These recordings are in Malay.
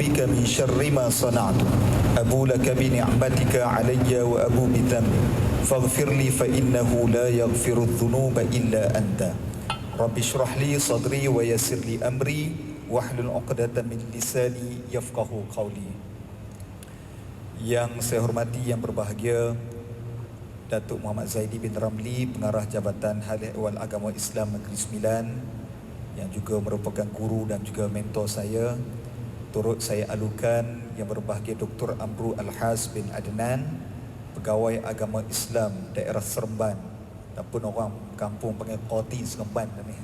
bika min syarri ma sana'tu abu laka bi ni'matika alayya wa abu bi dhanbi faghfir li fa innahu la yaghfiru dhunuba illa anta. Rabbi shrah li sadri wa yassir li amri wahlul 'uqdatam min lisani yafqahu qawli. Yang saya hormati, yang berbahagia Datuk Muhammad Zaidi bin Ramli, Pengarah Jabatan Hal Ehwal Agama Islam Negeri Sembilan, yang juga merupakan guru dan juga mentor saya. Turut saya alukan yang berbahagia Dr. Amru Al-Has bin Adnan, Pegawai Agama Islam Daerah Seremban, ataupun orang kampung panggil Qoti Seremban ni.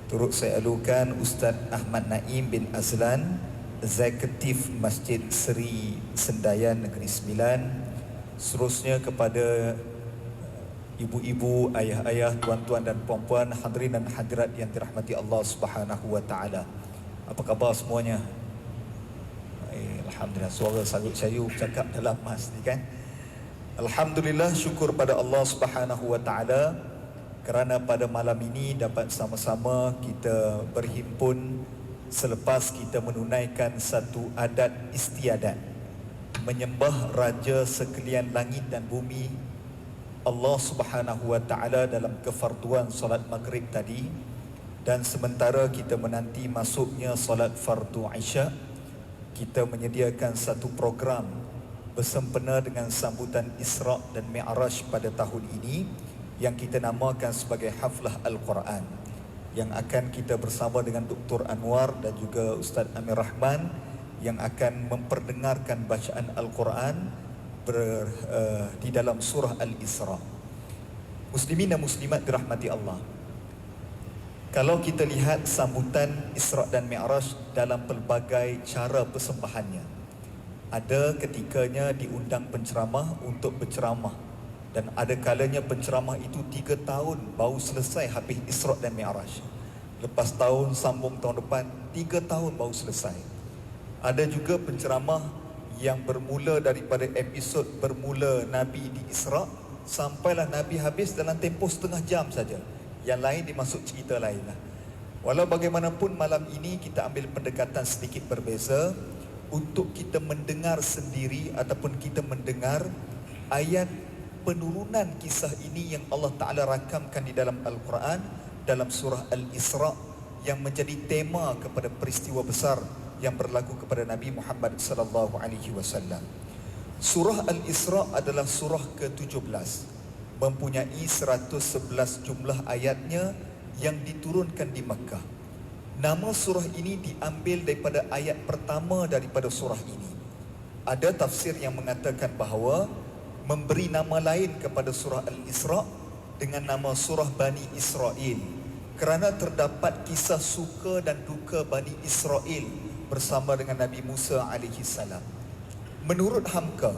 Turut saya alukan Ustaz Ahmad Naim bin Azlan, Eksekutif Masjid Seri Sendayan Negeri Sembilan. Seterusnya kepada ibu-ibu, ayah-ayah, tuan-tuan dan puan-puan, hadirin dan hadirat yang dirahmati Allah Subhanahu wa taala. Apa khabar semuanya? Alhamdulillah, suara sayup cakap dalam mas ni kan. Alhamdulillah, syukur pada Allah Subhanahu wa taala kerana pada malam ini dapat sama-sama kita berhimpun selepas kita menunaikan satu adat istiadat menyembah Raja sekalian langit dan bumi, Allah Subhanahu wa taala, dalam kefarduan solat maghrib tadi. Dan sementara kita menanti masuknya solat fardu Isya, kita menyediakan satu program bersempena dengan sambutan Isra' dan Mi'raj pada tahun ini yang kita namakan sebagai Haflah Al-Quran, yang akan kita bersama dengan Dr. Anwar dan juga Ustaz Amir Rahman yang akan memperdengarkan bacaan Al-Quran di dalam surah Al-Isra'. Muslimin dan muslimat dirahmati Allah, kalau kita lihat sambutan Isra' dan Mi'raj dalam pelbagai cara persembahannya, ada ketikanya diundang penceramah untuk berceramah, dan ada kalanya penceramah itu 3 tahun baru selesai habis Isra' dan Mi'raj. Lepas tahun sambung tahun depan, 3 tahun baru selesai. Ada juga penceramah yang bermula daripada episod bermula Nabi di Isra' sampailah Nabi habis dalam tempoh setengah jam saja. Yang lain dimasuk cerita lain lah. Walau bagaimanapun, malam ini kita ambil pendekatan sedikit berbeza untuk kita mendengar sendiri ataupun kita mendengar ayat penurunan kisah ini yang Allah Ta'ala rakamkan di dalam Al-Quran dalam surah Al-Isra' yang menjadi tema kepada peristiwa besar yang berlaku kepada Nabi Muhammad sallallahu alaihi wasallam. Surah Al-Isra' adalah surah ke-17, mempunyai 111 jumlah ayatnya yang diturunkan di Mekah. Nama surah ini diambil daripada ayat pertama daripada surah ini. Ada tafsir yang mengatakan bahawa memberi nama lain kepada surah Al-Isra' dengan nama surah Bani Israel kerana terdapat kisah suka dan duka Bani Israel bersama dengan Nabi Musa alaihi salam. Menurut Hamka,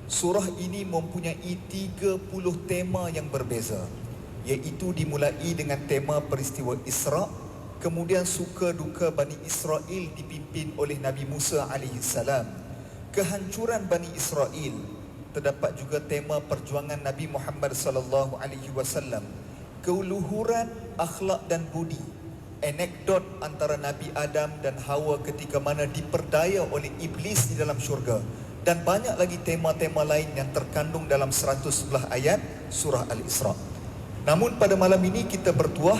surah ini mempunyai 30 tema yang berbeza, iaitu dimulai dengan tema peristiwa Isra', kemudian suka duka Bani Israel dipimpin oleh Nabi Musa alaihi salam, kehancuran Bani Israel, terdapat juga tema perjuangan Nabi Muhammad sallallahu alaihi wasallam, keluhuran akhlak dan budi, anekdot antara Nabi Adam dan Hawa ketika mana diperdaya oleh iblis di dalam syurga, dan banyak lagi tema-tema lain yang terkandung dalam 111 ayat surah Al-Isra'. Namun pada malam ini kita bertuah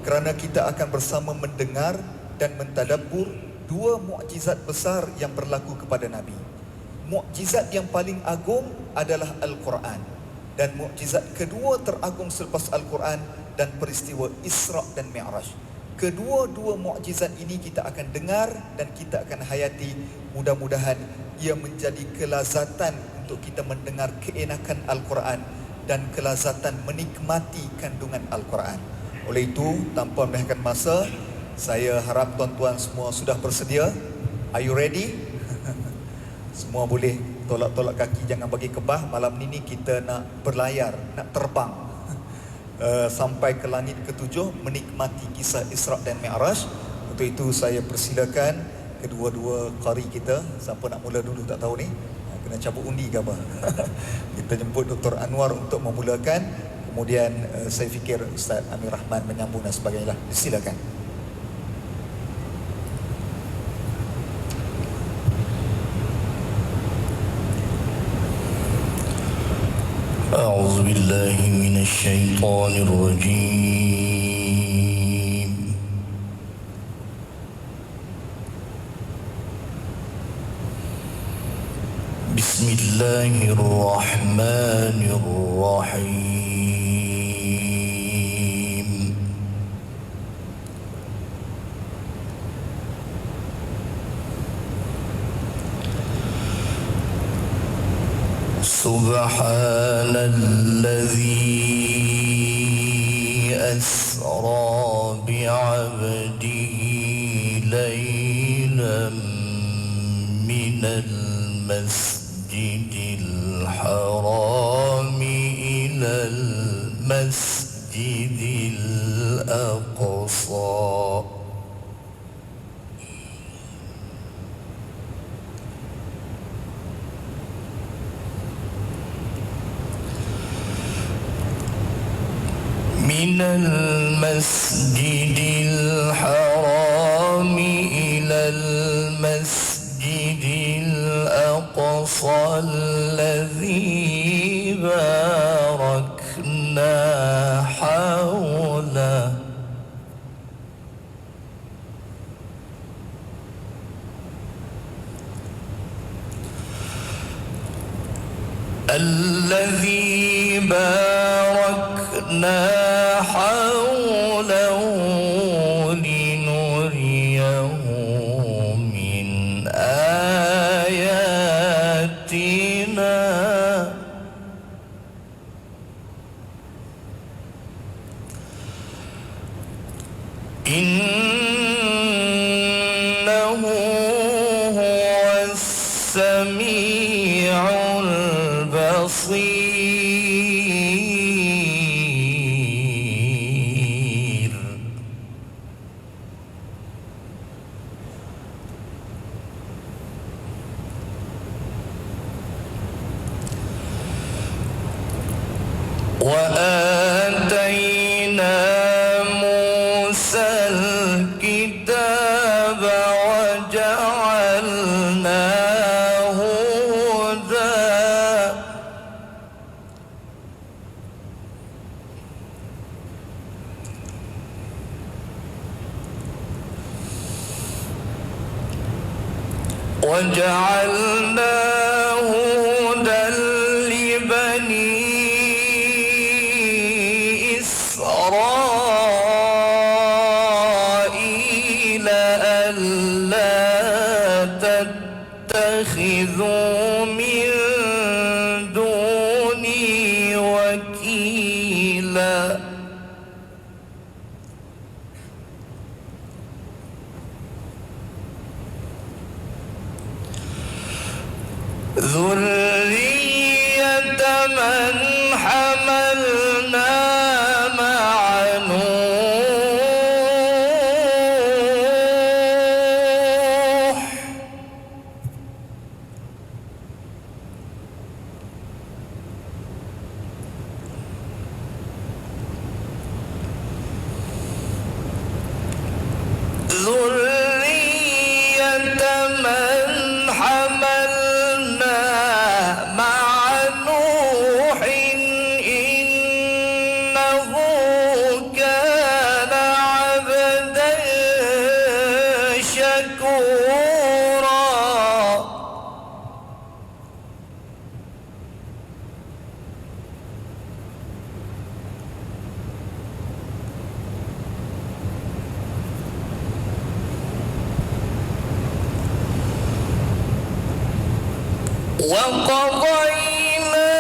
kerana kita akan bersama mendengar dan mentadabbur 2 mukjizat besar yang berlaku kepada Nabi. Mukjizat yang paling agung adalah Al-Quran, dan mukjizat kedua teragung selepas Al-Quran dan peristiwa Isra' dan Mi'raj. Kedua-dua mukjizat ini kita akan dengar dan kita akan hayati. Mudah-mudahan ia menjadi kelazatan untuk kita mendengar keenakan Al-Quran dan kelazatan menikmati kandungan Al-Quran. Oleh itu, tanpa melengahkan masa, saya harap tuan-tuan semua sudah bersedia. Are you ready? Semua boleh tolak-tolak kaki, jangan bagi kebah. Malam ini kita nak berlayar, nak terbang sampai ke langit ke-7, menikmati kisah Isra' dan Mi'raj. Untuk itu saya persilakan kedua-dua qari kita. Siapa nak mula dulu tak tahu ni? Kena cabut undi ke apa? Kita jemput Dr. Anwar untuk memulakan. Kemudian saya fikir Ustaz Amir Rahman menyambung dan sebagainya. Silakan. أعوذ بالله من الشيطان الرجيم. بسم الله الرحمن الرحيم. سبحان الذي أسرى بعبده ليلا من المسجد الحرام إلى المسجد الأقصى من المسجد الحرام إلى المسجد الأقصى الذي باركنا حوله الذي باركنا حوله لنريه من آياتنا إنه هو السميع البصير. وآتينا موسى الكتاب وجعلناه هدى وجعلناه هدى لبني إسرائيل ألا تتخذوا من دوني وكيلا ذرية من حملنا مع نوح ذرية من حملنا مع نوح إنه كان عبدا شكورا. وقضينا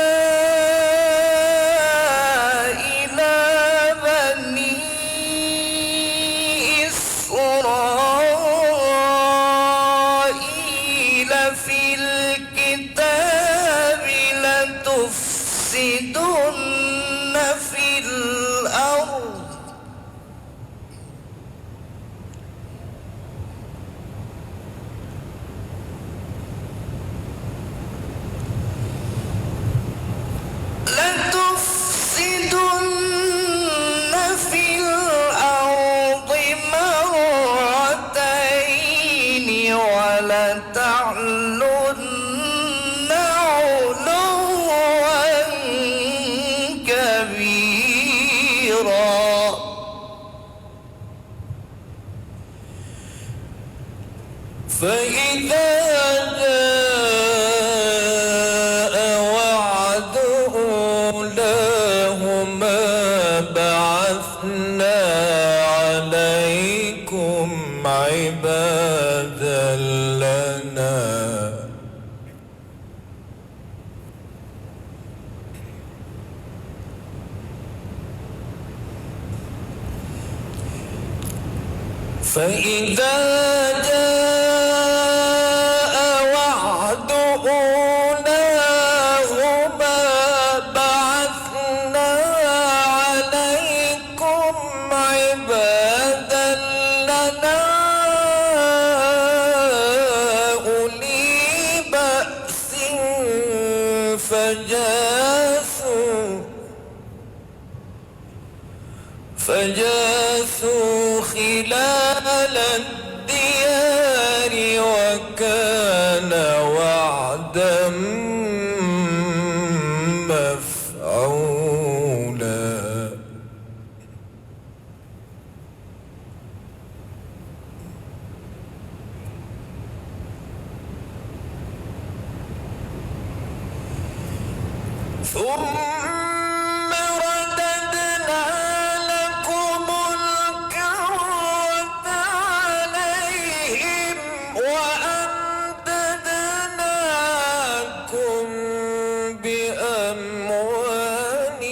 إلى بني إسرائيل في الكتاب لتفسدن في الأرض فإذا جاء وعد أولاهما بعثنا عليكم عبادا لنا فإذا جاء وعد أولاهما بعثنا عليكم عبادا لنا أولي بأس فجاسوا خلال الديار وكان وعدا مفعولا ثم رددنا لكم الكرة عليهم وأمددناكم بأموال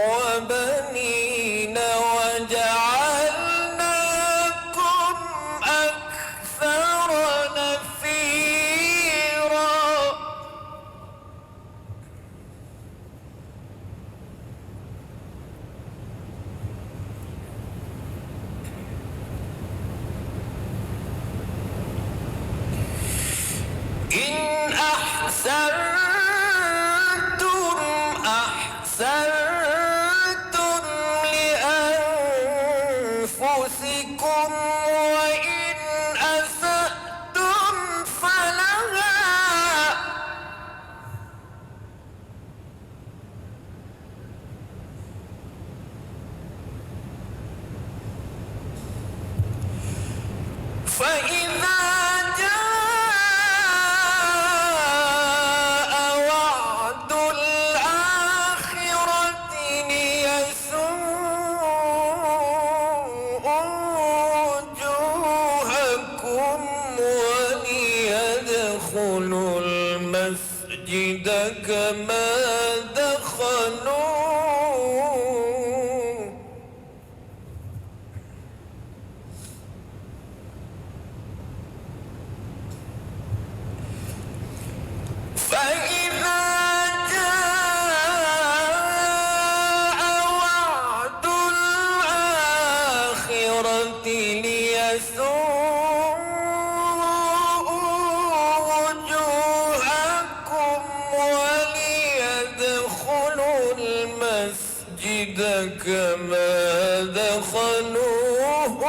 وبنين وجعلناكم أكثر نفيرا إن أحسنتم أحسنتم لأنفسكم وإن أسأتم فلها فإذا جاء وعد الآخرة ليسوءوا وجوهكم وليدخلوا المسجد كما دخلوه فإذا جاء وعد الآخرة ليسوءوا وجوهكم وليدخلوا المسجد كما دخلوه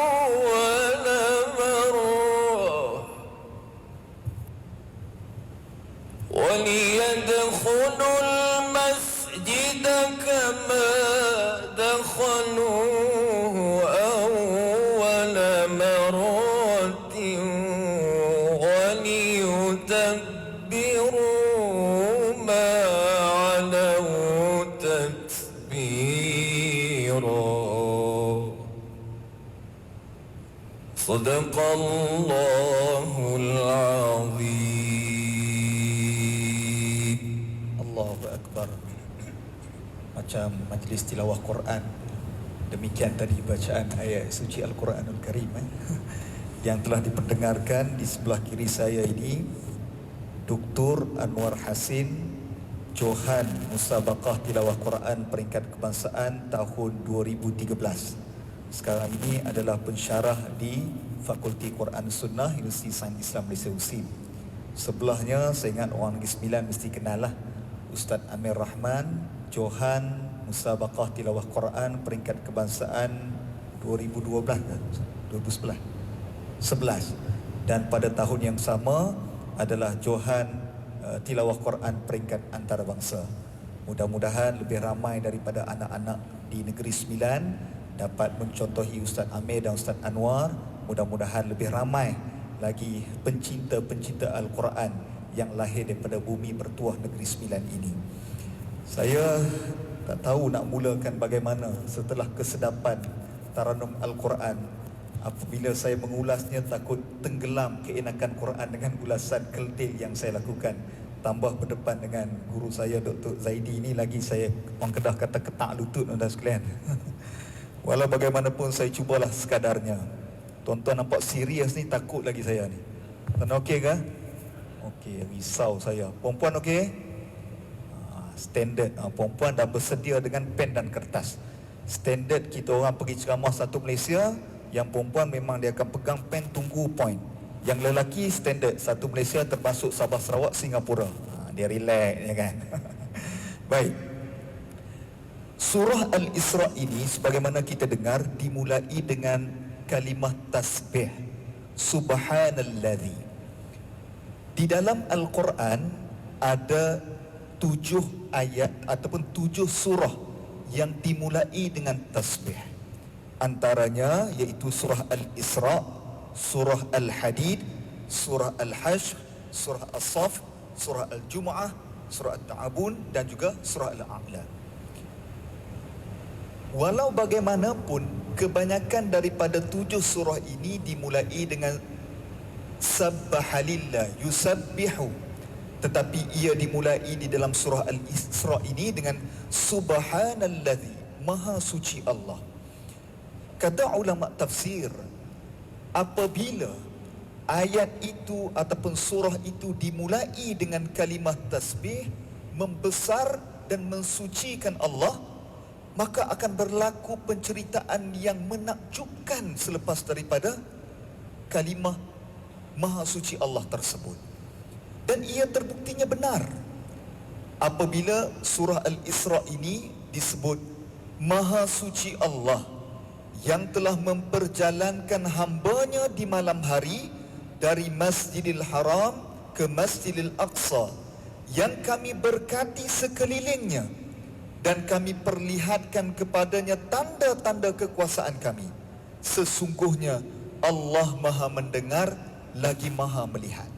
أول مرة وليدخلوا المسجد كما دخلوه أول مرة وليتبروا ما علوا تتبيرا صدق الله العظيم. Allahu Akbar. Macam majlis tilawah Quran. Demikian tadi bacaan ayat suci Al-Quranul Karim yang telah diperdengarkan di sebelah kiri saya ini Dr. Anwar Hasin, Johan Musabaqah Tilawah Quran peringkat kebangsaan tahun 2013. Sekarang ini adalah pensyarah di Fakulti Quran Sunnah Universiti Sains Islam Malaysia USIM. Sebelahnya saya ingat orang Negeri Sembilan mesti kenal lah, Ustaz Amir Rahman, Johan Musabaqah Tilawah Quran peringkat kebangsaan 2012 2011 dan pada tahun yang sama adalah Johan Tilawah Quran peringkat antarabangsa. Mudah-mudahan lebih ramai daripada anak-anak di Negeri Sembilan dapat mencontohi Ustaz Amir dan Ustaz Anwar. Mudah-mudahan lebih ramai lagi pencinta-pencinta Al-Quran yang lahir daripada bumi bertuah Negeri Sembilan ini. Saya tak tahu nak mulakan bagaimana setelah kesedapan Taranum Al-Quran. Apabila saya mengulasnya, takut tenggelam keenakan Quran dengan ulasan keldil yang saya lakukan. Tambah berdepan dengan guru saya Dr. Zaidi ini lagi, saya orang Kedah kata ketak lutut tuan-tuan sekalian. Walau bagaimanapun saya cubalah sekadarnya. Tuan-tuan nampak serius ni, takut lagi saya ni. Tuan-tuan okey ke? Okey, risau saya. Perempuan okey? Standard. Perempuan dah bersedia dengan pen dan kertas. Standard kita orang pergi ceramah satu Malaysia, yang perempuan memang dia akan pegang pen tunggu point. Yang lelaki standard satu Malaysia termasuk Sabah, Sarawak, Singapura. Dia relax ya kan. Baik. Surah Al-Isra ini sebagaimana kita dengar dimulai dengan kalimah tasbih. Subhanalladzi. Di dalam Al-Quran ada 7 ayat ataupun 7 surah yang dimulai dengan tasbih. Antaranya iaitu surah Al-Isra, surah Al-Hadid, surah Al-Hashr, surah As-Saff, surah Al-Jumu'ah, surah At-Ta'abun dan juga surah Al-A'la. Walau bagaimanapun, kebanyakan daripada 7 surah ini dimulai dengan Sabbahalillah, yusabbihu, tetapi ia dimulai di dalam surah Al-Isra ini dengan Subhanalladzi, Maha Suci Allah. Kata ulama tafsir, apabila ayat itu ataupun surah itu dimulai dengan kalimah tasbih, membesar dan mensucikan Allah, maka akan berlaku penceritaan yang menakjubkan selepas daripada kalimah Maha Suci Allah tersebut. Dan ia terbuktinya benar apabila surah Al-Isra ini disebut Maha Suci Allah yang telah memperjalankan hambanya di malam hari dari Masjidil Haram ke Masjidil Aqsa, yang kami berkati sekelilingnya dan kami perlihatkan kepadanya tanda-tanda kekuasaan kami. Sesungguhnya Allah Maha mendengar lagi Maha melihat.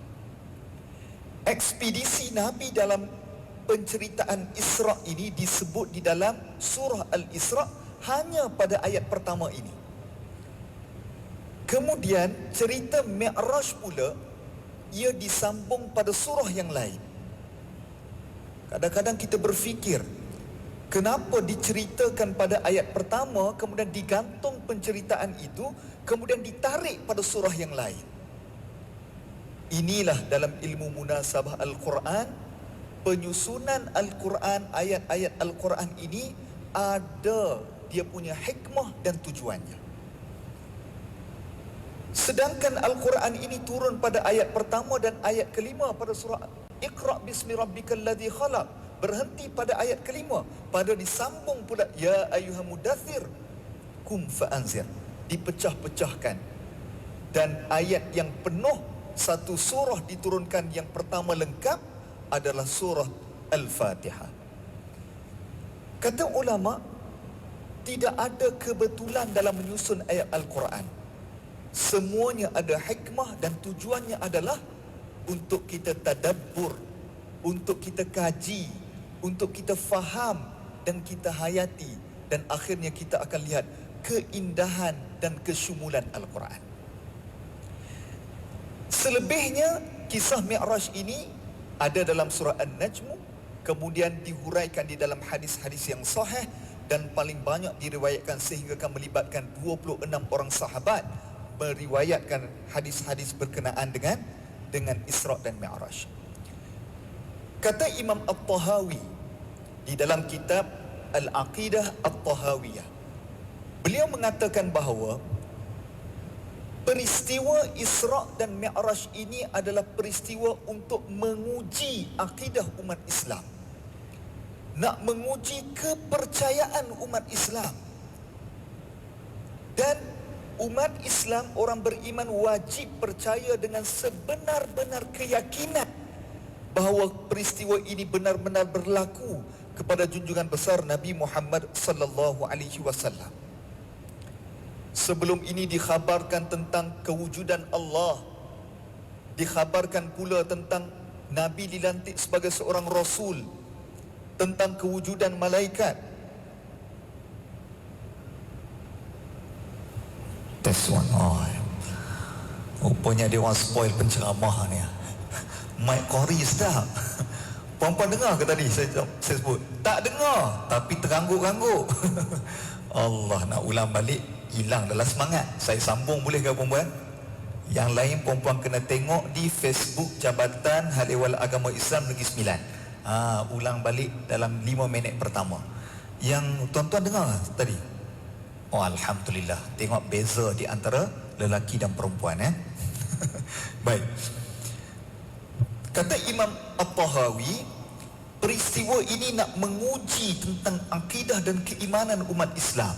Ekspedisi Nabi dalam penceritaan Isra ini disebut di dalam surah Al-Isra hanya pada ayat pertama ini. Kemudian cerita Mi'raj pula ia disambung pada surah yang lain. Kadang-kadang kita berfikir, kenapa diceritakan pada ayat pertama, kemudian digantung penceritaan itu, kemudian ditarik pada surah yang lain. Inilah dalam ilmu munasabah Al-Quran, penyusunan Al-Quran, ayat-ayat Al-Quran ini ada dia punya hikmah dan tujuannya. Sedangkan Al-Quran ini turun pada ayat pertama dan ayat kelima pada surah Iqra bismi rabbikal ladzi khalaq, berhenti pada ayat kelima, pada disambung pula ya ayyuhal mudaththir kum fa'anzir, dipecah-pecahkan. Dan ayat yang penuh satu surah diturunkan yang pertama lengkap adalah surah Al-Fatihah. Kata ulama, tidak ada kebetulan dalam menyusun ayat Al-Quran. Semuanya ada hikmah dan tujuannya adalah untuk kita tadabbur, untuk kita kaji, untuk kita faham dan kita hayati, dan akhirnya kita akan lihat keindahan dan kesyumulan Al-Quran. Selebihnya kisah Mi'raj ini ada dalam surah An-Najm, kemudian dihuraikan di dalam hadis-hadis yang sahih dan paling banyak diriwayatkan sehingga akan melibatkan 26 orang sahabat meriwayatkan hadis-hadis berkenaan dengan Isra dan Mi'raj. Kata Imam At-Tahawi di dalam kitab Al-Aqidah At-Tahawiyah, beliau mengatakan bahawa peristiwa Isra dan Mi'raj ini adalah peristiwa untuk menguji akidah umat Islam, nak menguji kepercayaan umat Islam. Dan umat Islam, orang beriman wajib percaya dengan sebenar-benar keyakinan bahawa peristiwa ini benar-benar berlaku, kepada junjungan besar Nabi Muhammad sallallahu alaihi wasallam. Sebelum ini dikhabarkan tentang kewujudan Allah, dikhabarkan pula tentang Nabi dilantik sebagai seorang Rasul, tentang kewujudan malaikat. Test one. Rupanya dia orang spoil penceramah ni. Mike Corey sedap. Puan-puan dengar ke tadi saya sebut? Tak dengar, tapi teranggut-ranggut. Allah, nak ulang balik, hilang dalam semangat. Saya sambung boleh ke puan-puan? Yang lain puan-puan kena tengok di Facebook Jabatan Hal Ehwal Agama Islam Negeri Sembilan. Ulang balik dalam 5 minit pertama. Yang tuan-tuan dengar tadi? Oh, Alhamdulillah. Tengok beza di antara lelaki dan perempuan. Baik. Kata Imam At-Tahawi, peristiwa ini nak menguji tentang akidah dan keimanan umat Islam.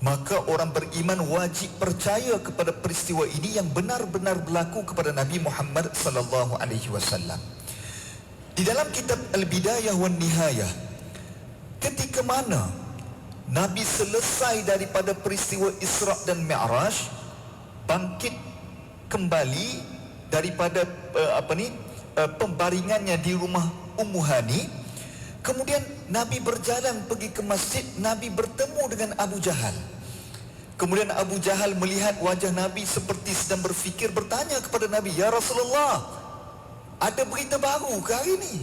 Maka orang beriman wajib percaya kepada peristiwa ini yang benar-benar berlaku kepada Nabi Muhammad sallallahu alaihi wasallam. Di dalam kitab Al-Bidayah wan Nihayah, ketika mana Nabi selesai daripada peristiwa Isra' dan Mi'raj, bangkit kembali daripada pembaringannya di rumah Ummu Hani, kemudian Nabi berjalan pergi ke masjid. Nabi bertemu dengan Abu Jahal. Kemudian Abu Jahal melihat wajah Nabi seperti sedang berfikir, bertanya kepada Nabi, "Ya Rasulullah, ada berita baru ke hari ini?"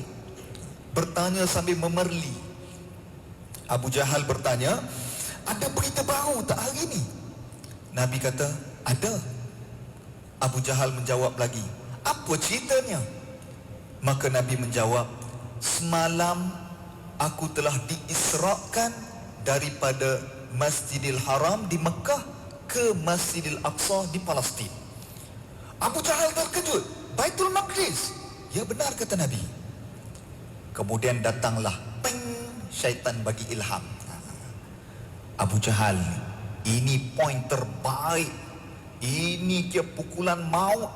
Bertanya sambil memerli. Abu Jahal bertanya, "Ada berita baru tak hari ini?" Nabi kata, "Ada." Abu Jahal menjawab lagi, "Apa ceritanya?" Maka Nabi menjawab, "Semalam aku telah diisrakan daripada Masjidil Haram di Mekah ke Masjidil Aqsa di Palestin." Abu Jahal terkejut. "Baitul Maqdis?" "Ya, benar," kata Nabi. Kemudian datanglah syaitan bagi ilham. Abu Jahal, ini poin terbaik, ini dia pukulan maut,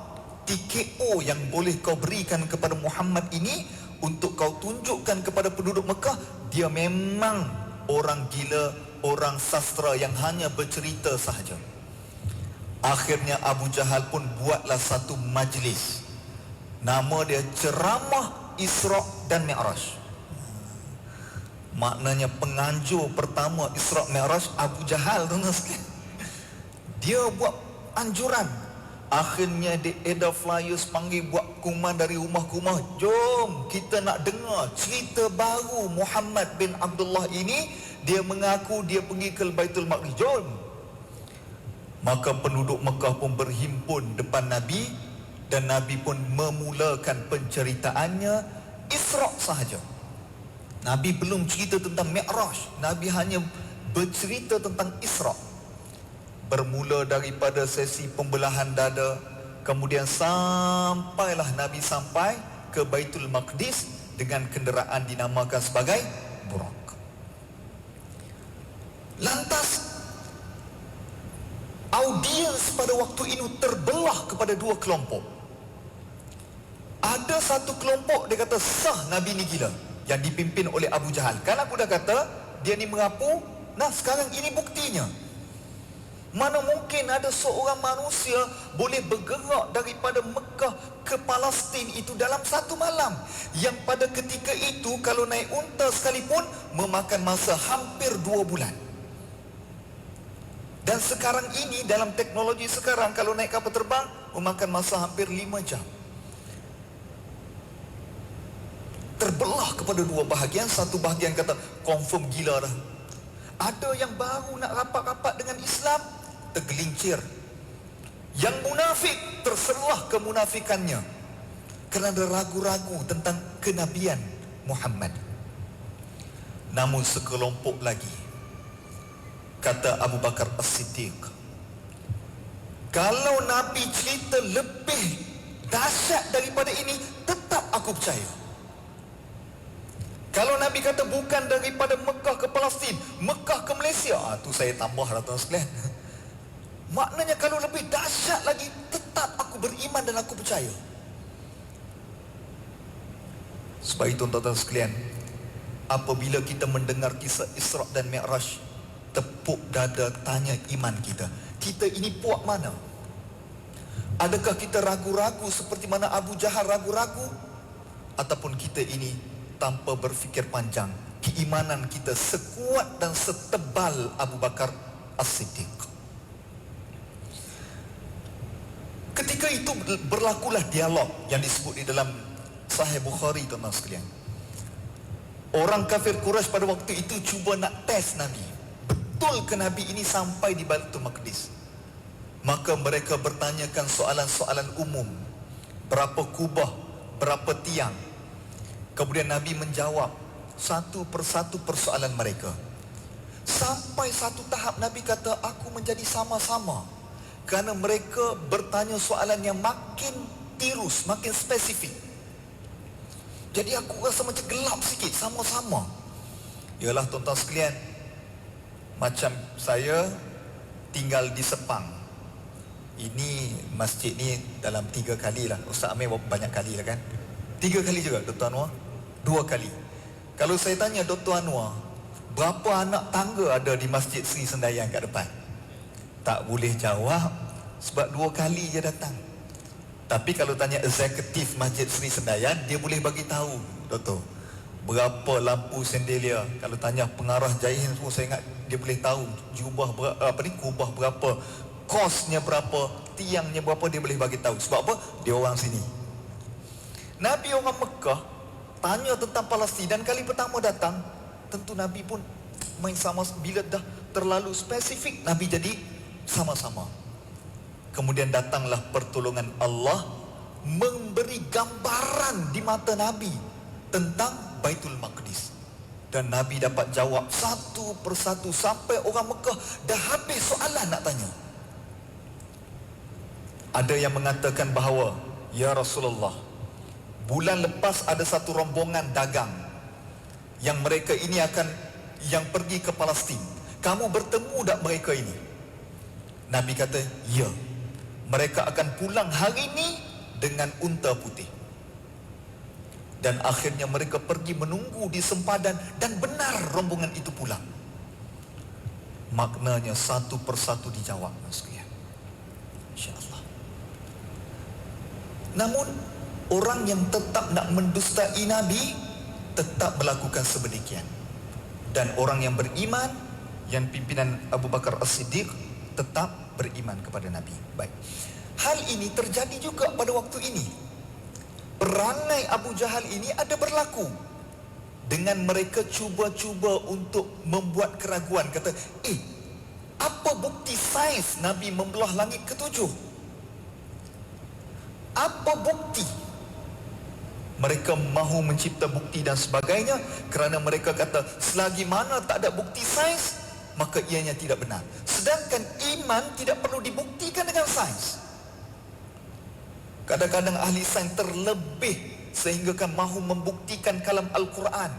TKO yang boleh kau berikan kepada Muhammad ini untuk kau tunjukkan kepada penduduk Mekah, dia memang orang gila, orang sastra yang hanya bercerita sahaja. Akhirnya Abu Jahal pun buatlah satu majlis, nama dia Ceramah Isra' dan Mi'raj. Maknanya penganjur pertama Isra' Mi'raj Abu Jahal, tuan-tuan sekalian. Dia buat anjuran. Akhirnya dia ada flyers, panggil buat kuman dari rumah ke rumah. "Jom, kita nak dengar cerita baru Muhammad bin Abdullah ini. Dia mengaku dia pergi ke Baitul Maqdis. Jom." Maka penduduk Mekah pun berhimpun depan Nabi, dan Nabi pun memulakan penceritaannya Isra' sahaja. Nabi belum cerita tentang Mi'raj. Nabi hanya bercerita tentang Isra'. Bermula daripada sesi pembelahan dada, kemudian sampailah Nabi sampai ke Baitul Maqdis dengan kenderaan dinamakan sebagai Burak. Lantas audiens pada waktu itu terbelah kepada dua kelompok. Ada satu kelompok dia kata sah Nabi ni gila, yang dipimpin oleh Abu Jahal. Kan aku dah kata dia ni mengaku. Nah, sekarang ini buktinya. Mana mungkin ada seorang manusia boleh bergerak daripada Mekah ke Palestin itu dalam satu malam, yang pada ketika itu kalau naik unta sekalipun memakan masa hampir 2 bulan. Dan sekarang ini dalam teknologi sekarang kalau naik kapal terbang memakan masa hampir 5 jam. Terbelah kepada dua bahagian. Satu bahagian kata confirm gila dah. Ada yang baru nak rapat-rapat dengan Islam, tergelincir. Yang munafik terselah kemunafikannya kerana ragu-ragu tentang kenabian Muhammad. Namun sekelompok lagi, kata Abu Bakar As-Siddiq, kalau Nabi cerita lebih dahsyat daripada ini, tetap aku percaya. Kalau Nabi kata bukan daripada Mekah ke Palestin, Mekah ke Malaysia, tu saya tambah lah tuan sekalian. Maknanya kalau lebih dahsyat lagi, tetap aku beriman dan aku percaya. Sebab itu tuan-tuan sekalian, apabila kita mendengar kisah Isra' dan Mi'raj, tepuk dada tanya iman kita. Kita ini puak mana? Adakah kita ragu-ragu seperti mana Abu Jahal ragu-ragu? Ataupun kita ini tanpa berfikir panjang, keimanan kita sekuat dan setebal Abu Bakar As-Siddiq. Ketika itu berlakulah dialog yang disebut di dalam Sahih Bukhari, tuan-tuan sekalian. Orang kafir Quraisy pada waktu itu cuba nak test Nabi. Betul ke Nabi ini sampai di Baitul Maqdis? Maka mereka bertanyakan soalan-soalan umum. Berapa kubah, berapa tiang. Kemudian Nabi menjawab satu persatu persoalan mereka. Sampai satu tahap Nabi kata, aku menjadi sama-sama. Kerana mereka bertanya soalan yang makin tirus, makin spesifik. Jadi aku rasa macam gelap sikit, sama-sama. Yalah tuan-tuan sekalian, macam saya tinggal di Sepang. Ini masjid ni dalam 3 kali lah. Ustaz Amir banyak kali lah kan? 3 kali juga Dr. Anwar? 2 kali. Kalau saya tanya Dr. Anwar, berapa anak tangga ada di Masjid Sri Sendayan kat depan? Tak boleh jawab sebab 2 kali je datang. Tapi kalau tanya eksekutif Masjid Sri Sendayan, dia boleh bagi tahu, Doktor, berapa lampu sendelia. Kalau tanya pengarah Jaihin pun saya ingat dia boleh tahu jubah kubah berapa, kosnya berapa, tiangnya berapa, dia boleh bagi tahu. Sebab apa? Dia orang sini. Nabi orang Mekah tanya tentang Palestin, dan kali pertama datang, tentu Nabi pun main sama. Bila dah terlalu spesifik, Nabi jadi sama-sama. Kemudian datanglah pertolongan Allah memberi gambaran di mata Nabi tentang Baitul Maqdis. Dan Nabi dapat jawab satu persatu sampai orang Mekah dah habis soalan nak tanya. Ada yang mengatakan bahawa, ya Rasulullah, bulan lepas ada satu rombongan dagang yang mereka ini yang pergi ke Palestin. Kamu bertemu tak mereka ini? Nabi kata, ya, mereka akan pulang hari ini dengan unta putih. Dan akhirnya mereka pergi menunggu di sempadan, dan benar rombongan itu pulang. Maknanya satu persatu dijawab, sekalian. InsyaAllah. Namun orang yang tetap nak mendustai Nabi tetap melakukan sedemikian. Dan orang yang beriman, yang pimpinan Abu Bakar As-Siddiq, tetap beriman kepada Nabi. Baik. Hal ini terjadi juga pada waktu ini. Perangai Abu Jahal ini ada berlaku. Dengan mereka cuba-cuba untuk membuat keraguan. Kata, apa bukti sains Nabi membelah langit ke-7? Apa bukti? Mereka mahu mencipta bukti dan sebagainya, kerana mereka kata, selagi mana tak ada bukti sains, maka ianya tidak benar. Sedangkan iman tidak perlu dibuktikan dengan sains. Kadang-kadang ahli sains terlebih sehingga kan mahu membuktikan kalam Al-Quran,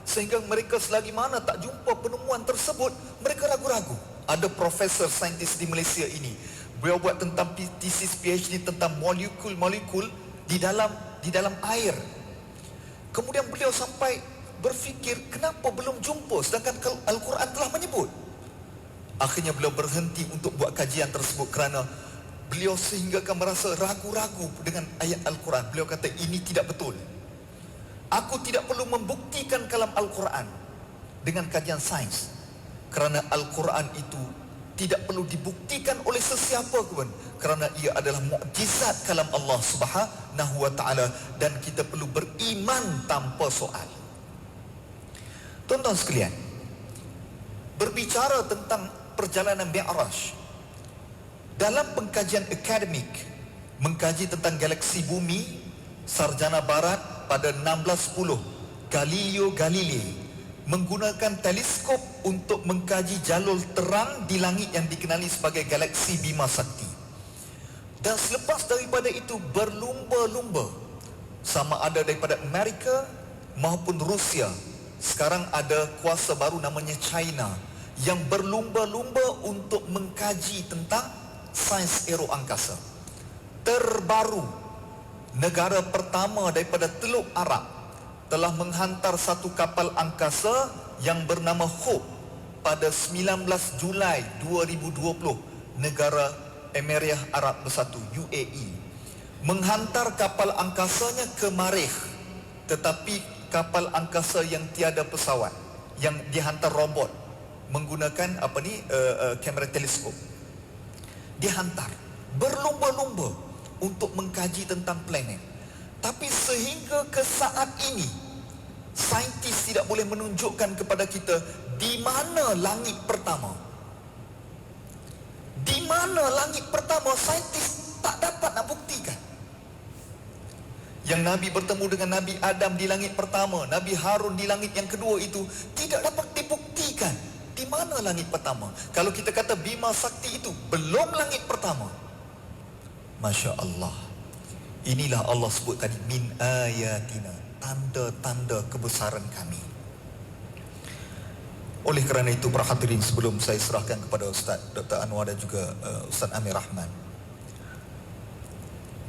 sehingga mereka selagi mana tak jumpa penemuan tersebut, mereka ragu-ragu. Ada profesor saintis di Malaysia ini, beliau buat tentang thesis PhD tentang molekul-molekul di dalam air. Kemudian beliau sampai berfikir, kenapa belum jumpa sedangkan Al-Quran telah menyebut. Akhirnya beliau berhenti untuk buat kajian tersebut kerana beliau sehinggakan merasa ragu-ragu dengan ayat Al-Quran. Beliau kata, ini tidak betul. Aku tidak perlu membuktikan kalam Al-Quran dengan kajian sains, kerana Al-Quran itu tidak perlu dibuktikan oleh sesiapa pun, kerana ia adalah mukjizat kalam Allah Subhanahu wa ta'ala, dan kita perlu beriman tanpa soal. Tuan-tuan sekalian, berbicara tentang perjalanan Mi'raj, dalam pengkajian akademik mengkaji tentang galaksi bumi, sarjana barat pada 1610, Galileo Galilei menggunakan teleskop untuk mengkaji jalur terang di langit yang dikenali sebagai galaksi Bima Sakti. Dan selepas daripada itu berlumba-lumba, sama ada daripada Amerika maupun Rusia. Sekarang ada kuasa baru namanya China yang berlumba-lumba untuk mengkaji tentang sains aero angkasa. Terbaru, negara pertama daripada Teluk Arab telah menghantar satu kapal angkasa yang bernama Hope pada 19 Julai 2020, negara Emirat Arab Bersatu UAE, menghantar kapal angkasanya ke Marikh. Tetapi kapal angkasa yang tiada pesawat, yang dihantar robot menggunakan kamera teleskop, dihantar berlumba-lumba untuk mengkaji tentang planet. Tapi sehingga ke saat ini, saintis tidak boleh menunjukkan kepada kita di mana langit pertama. Di mana langit pertama, saintis tak dapat nak buktikan. Yang Nabi bertemu dengan Nabi Adam di langit pertama, Nabi Harun di langit yang kedua, itu tidak dapat dibuktikan di mana langit pertama. Kalau kita kata Bima Sakti itu belum langit pertama, Masya Allah. Inilah Allah sebut tadi, min ayatina, tanda-tanda kebesaran kami. Oleh kerana itu, para hadirin, sebelum saya serahkan kepada Ustaz Dr. Anwar dan juga Ustaz Amir Rahman,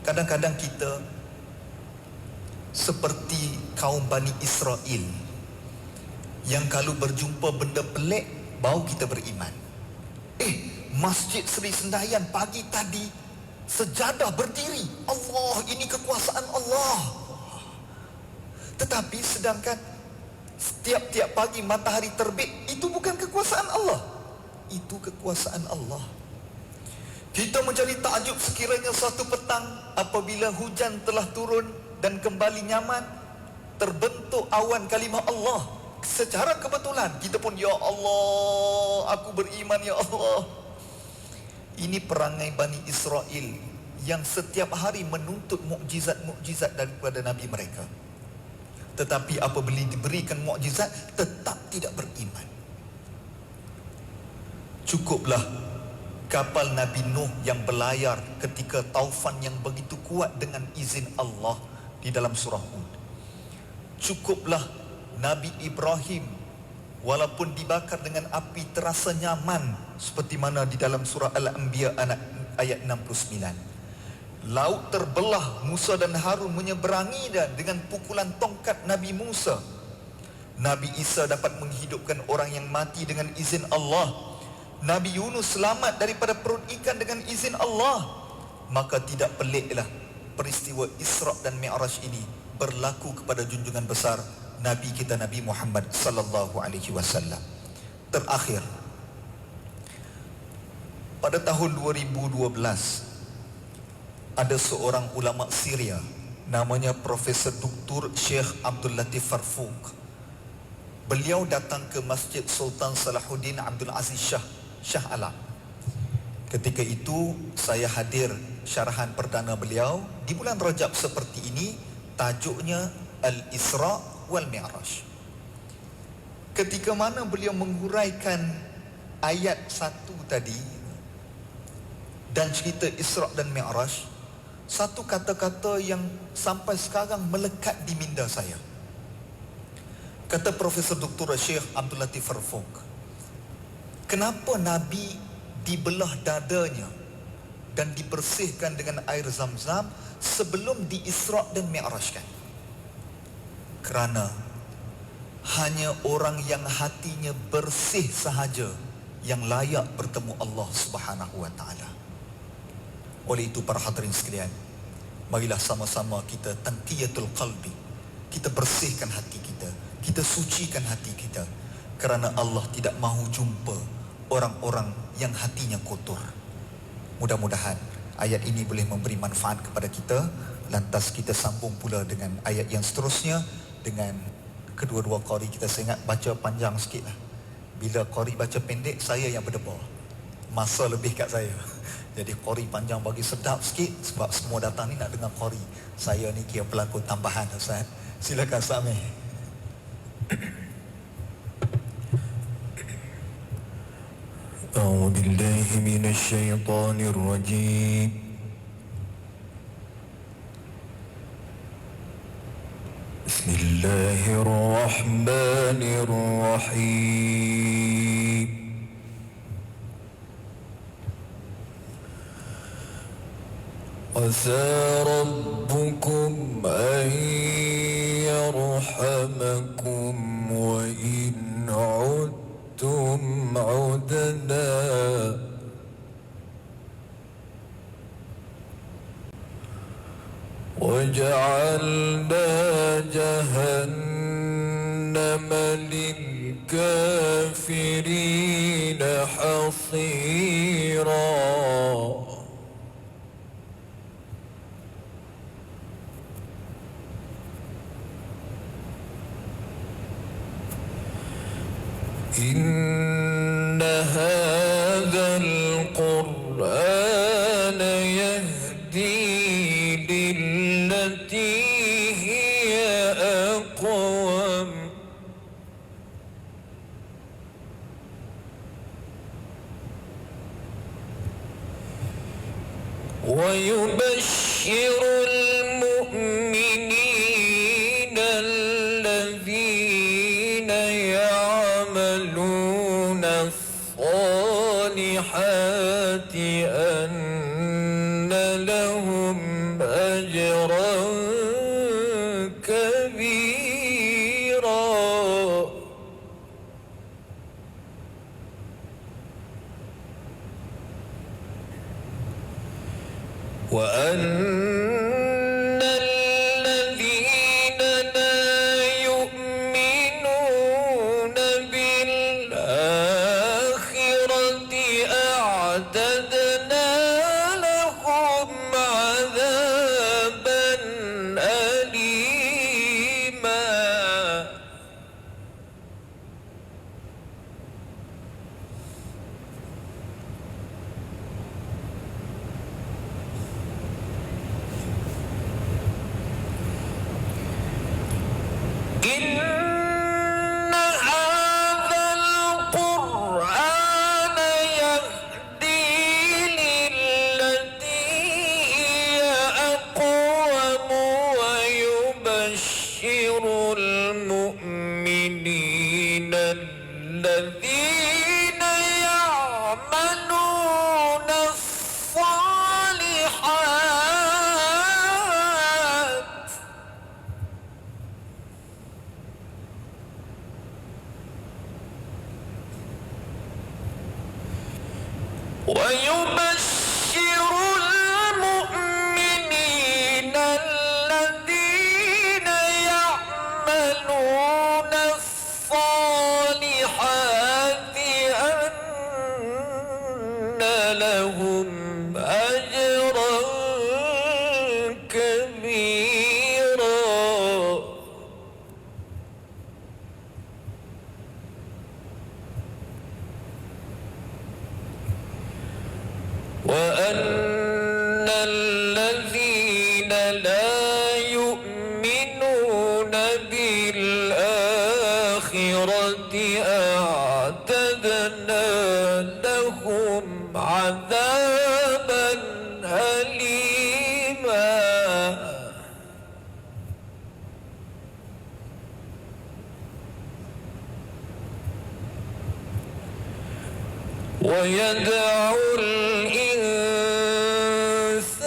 kadang-kadang kita seperti kaum Bani Israel yang kalau berjumpa benda pelik baru kita beriman. Masjid Seri Sendayan pagi tadi sejadah berdiri, Allah, ini kekuasaan Allah. Tetapi sedangkan setiap pagi matahari terbit, itu bukan kekuasaan Allah, itu kekuasaan Allah. Kita menjadi takjub sekiranya suatu petang apabila hujan telah turun dan kembali nyaman, terbentuk awan kalimah Allah. Secara kebetulan kita pun, ya Allah, aku beriman, ya Allah. Ini perangai Bani Israel yang setiap hari menuntut mukjizat-mukjizat daripada Nabi mereka. Tetapi apabila diberikan mukjizat, tetap tidak beriman. Cukuplah kapal Nabi Nuh yang berlayar ketika taufan yang begitu kuat dengan izin Allah di dalam surah Hud. Cukuplah Nabi Ibrahim walaupun dibakar dengan api terasa nyaman seperti mana di dalam surah Al-Anbiya ayat 69. Laut terbelah, Musa dan Harun menyeberangi dan dengan pukulan tongkat Nabi Musa. Nabi Isa dapat menghidupkan orang yang mati dengan izin Allah. Nabi Yunus selamat daripada perut ikan dengan izin Allah. Maka tidak peliklah peristiwa Isra dan Mi'raj ini berlaku kepada junjungan besar Nabi kita, Nabi Muhammad sallallahu alaihi wasallam. Terakhir, pada tahun 2012 ada seorang ulama Syria namanya Profesor Dr. Syekh Abdul Latif Farfouk. Beliau datang ke Masjid Sultan Salahuddin Abdul Aziz Shah Alam. Ketika itu saya hadir syarahan perdana beliau di bulan Rajab seperti ini, tajuknya Al-Isra wal Mi'raj. Ketika mana beliau menghuraikan ayat 1 tadi dan cerita Isra dan Mi'raj, satu kata-kata yang sampai sekarang melekat di minda saya. Kata Profesor Dr. Syekh Abdul Latif Farfouk, kenapa Nabi dibelah dadanya dan dibersihkan dengan air Zam-Zam sebelum di Isra dan Mi'rajkan? Kerana hanya orang yang hatinya bersih sahaja yang layak bertemu Allah Subhanahu wa taala. Oleh itu, para hadirin sekalian, marilah sama-sama kita tanqiyatul qalbi, kita bersihkan hati kita, kita sucikan hati kita, kerana Allah tidak mahu jumpa orang-orang yang hatinya kotor. Mudah-mudahan ayat ini boleh memberi manfaat kepada kita. Lantas kita sambung pula dengan ayat yang seterusnya dengan kedua-dua qari kita. Saya ingat baca panjang sikit lah. Bila qari baca pendek, saya yang berdebar, masa lebih kat saya. Jadi qari panjang bagi sedap sikit, sebab semua datang ni nak dengar qari. Saya ni kira pelakon tambahan, Ustaz. Silakan Sami. أعوذ بالله من الشيطان الرجيم بسم الله الرحمن الرحيم عسى ربكم أن يرحمكم رحمكم وإن عدتم عدنا وجعلنا جهنم للكافرين حصيرا إن هذا القرآن يهدي للتي هي أقوم ويبشر المؤمنين الذين يعملون الصالحات أن لهم أجرا كبيرا وأن الذين لا يؤمنون بالآخرة أعتدنا لهم عذابا أليما إن هذا القرآن يهدي للتي هي أقوم ويبشر المؤمنين الذين يعملون الصالحات ويبشر المؤمنين الذين يعملون الصالحات أن لهم أجرا كبيرا وأن الذين لا يؤمنون بالآخرة أعتدنا لهم عذابا أليما ويدعو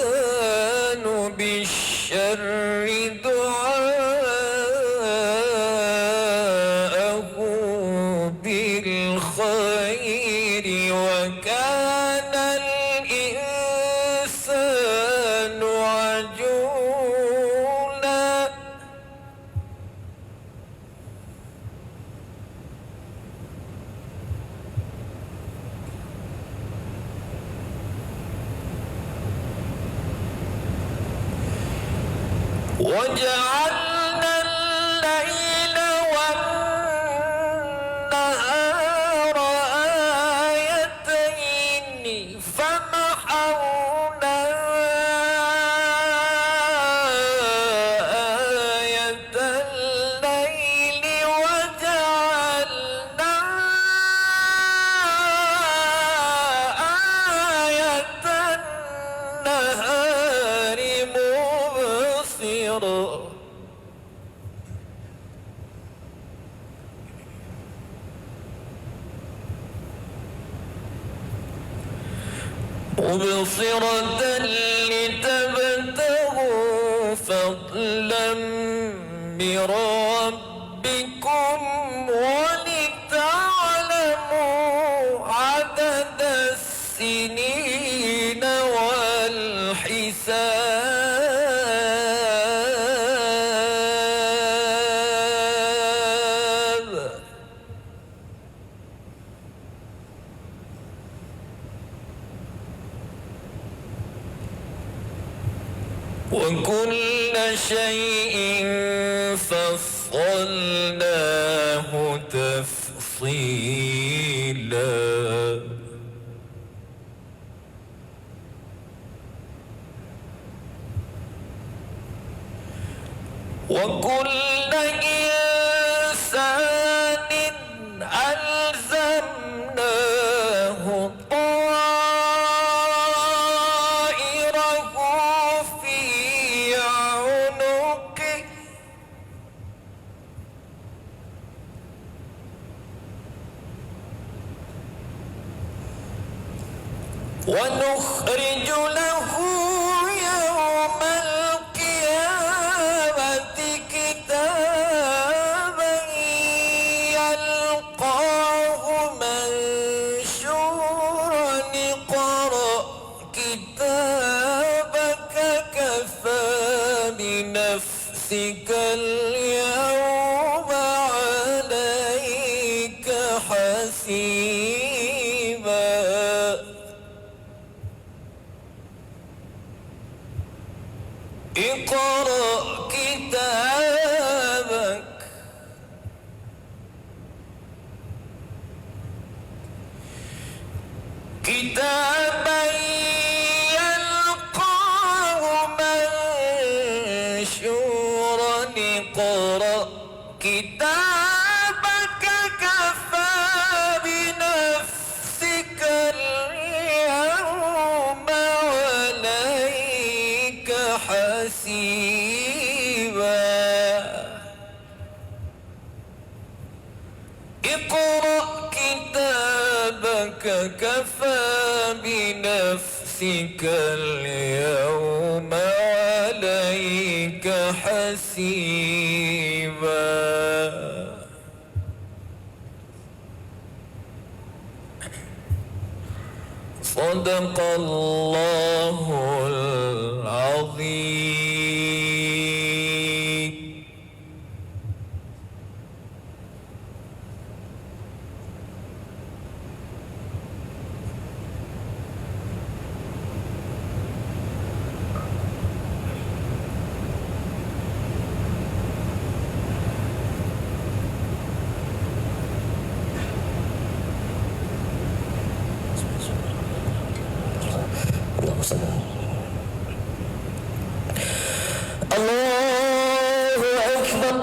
الإنسان بالشر دعاءه بالخير وكان الإنسان عجولا وجعلنا الليل والنهار آيتين فمحونا آية الليل وجعلنا آية النهار مبصرة لتبتغوا فضلا من ربكم وكل شيء فصلناه تفصيلا وكل إنسان ألزمناه طائره في عنقه ونخرج له يوم القيامة كتابا يلقاه منشورا اقرأ كتابك كفى بنفسك اليوم عليك حسيبا اقرأ كتابك كتابا يلقاه منشورا اقرأ كتابك كفى بنفسك اليوم عليك حسيبا اقرأ كتابك كفى بنفسك اليوم عليك حسيبا صدق الله العظيم. الله أكبر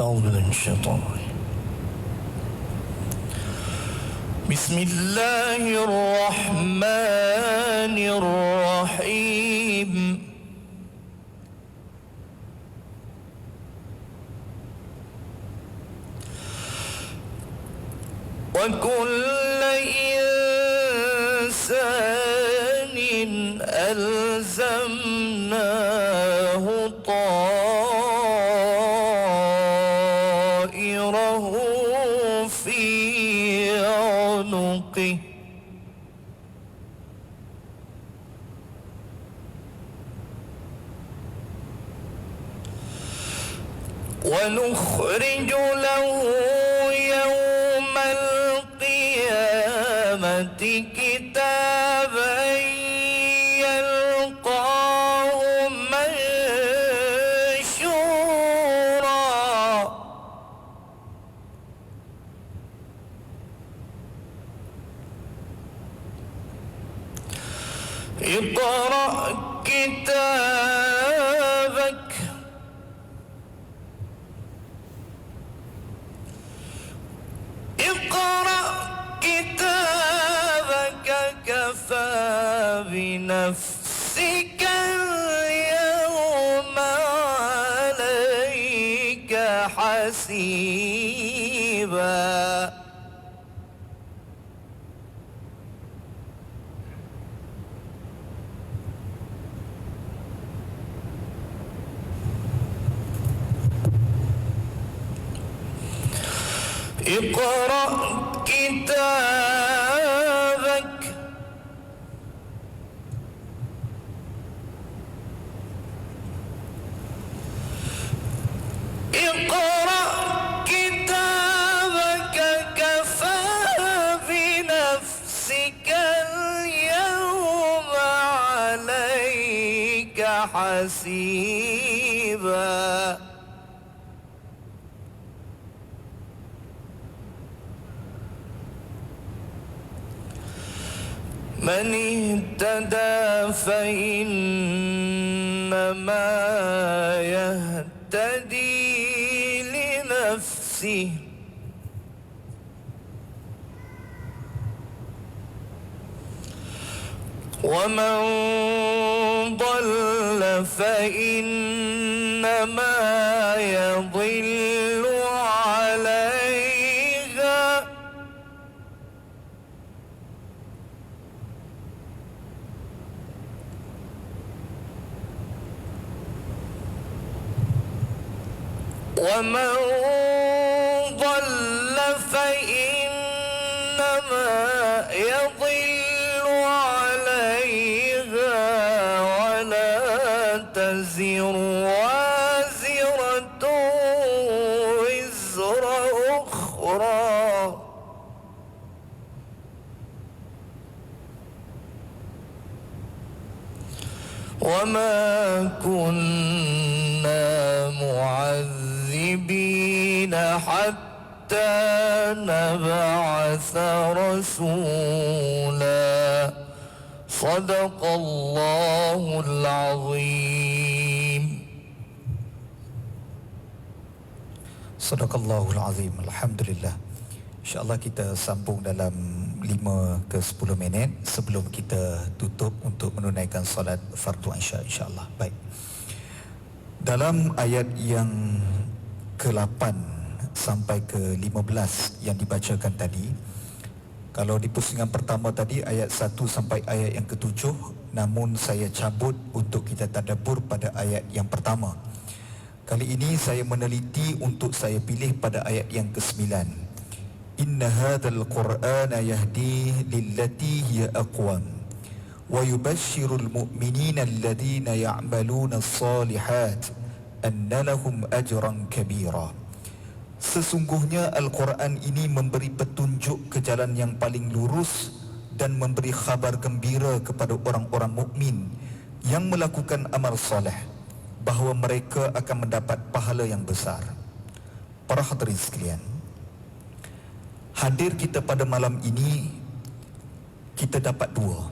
أعوذ بالله من الشيطان الرجيم. بسم الله الرحمن الرحيم. وكل إنسان ألزمناه طائره في عنقه ونخرج له يوم القيامة كتابا يلقاه منشورا اقرأ كتابك كفى بنفسك اليوم عليك حسيبا اقرأ كتابك كفى بنفسك اليوم عليك حسيبا من اهتدى فإنما يهتدي لنفسه ومن ضل فإنما يضل عليها ومن ضل فإنما يضل عليها ولا تزر وازرة وزر أخرى وما كنا معذبين حتى نبعث رسولا صدق الله العظيم. Sadaqallahul Azim. Alhamdulillah. InsyaAllah kita sambung dalam 5 ke 10 minit sebelum kita tutup untuk menunaikan solat fardu Isya insyaAllah. Baik. Dalam ayat yang ke-8 sampai ke-15 yang dibacakan tadi, kalau di pusingan pertama tadi ayat 1 sampai ayat yang ke-7, namun saya cabut untuk kita tadabbur pada ayat yang pertama. Kali ini saya meneliti untuk saya pilih pada ayat yang ke-9. Inna hadzal Qur'ana yahdi lillati hiya aqwam wa yubashshirul mu'minina alladhina ya'maluna as-salihat anna lahum ajran kabira. Sesungguhnya Al-Quran ini memberi petunjuk ke jalan yang paling lurus dan memberi khabar gembira kepada orang-orang mukmin yang melakukan amal soleh bahawa mereka akan mendapat pahala yang besar. Para hadirin sekalian, hadir kita pada malam ini kita dapat dua.